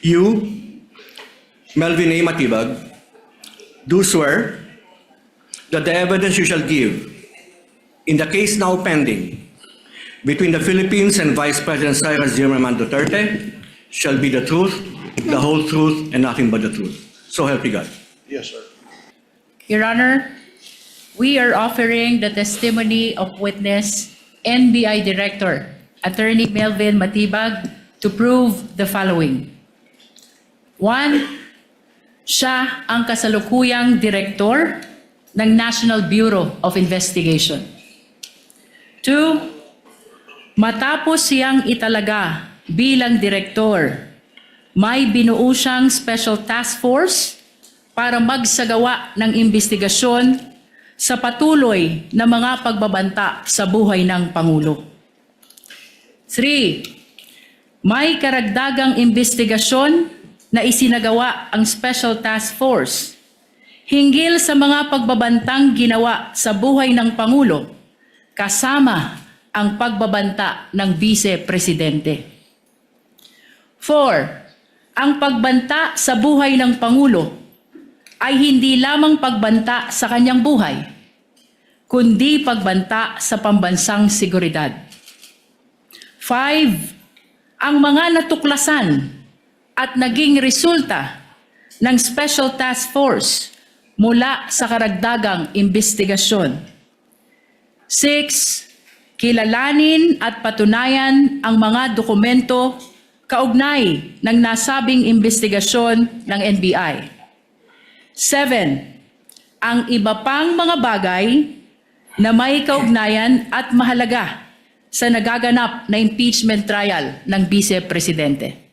You, Melvin A. Matibag, do swear that the evidence you shall give in the case now pending between the Philippines and Vice President Cyrus Zimmerman Duterte shall be the truth, the whole truth, and nothing but the truth. So help you God. Yes, sir. Your Honor, we are offering the testimony of witness NBI Director, Attorney Melvin Matibag, to prove the following. 1. Siya ang kasalukuyang direktor ng National Bureau of Investigation. 2. Matapos siyang italaga bilang direktor, may binuo siyang Special Task Force para magsagawa ng investigasyon sa patuloy na mga pagbabanta sa buhay ng Pangulo. 3. May karagdagang investigasyon na isinagawa ang Special Task Force hinggil sa mga pagbabantang ginawa sa buhay ng Pangulo kasama ang pagbabanta ng Vice Presidente. 4. Ang pagbanta sa buhay ng Pangulo ay hindi lamang pagbanta sa kanyang buhay, kundi pagbanta sa pambansang seguridad. 5. Ang mga natuklasan at naging resulta ng Special Task Force mula sa karagdagang investigasyon. 6. Kilalanin at patunayan ang mga dokumento kaugnay ng nasabing investigasyon ng NBI. 7. Ang iba pang mga bagay na may kaugnayan at mahalaga sa nagaganap na impeachment trial ng Vice Presidente.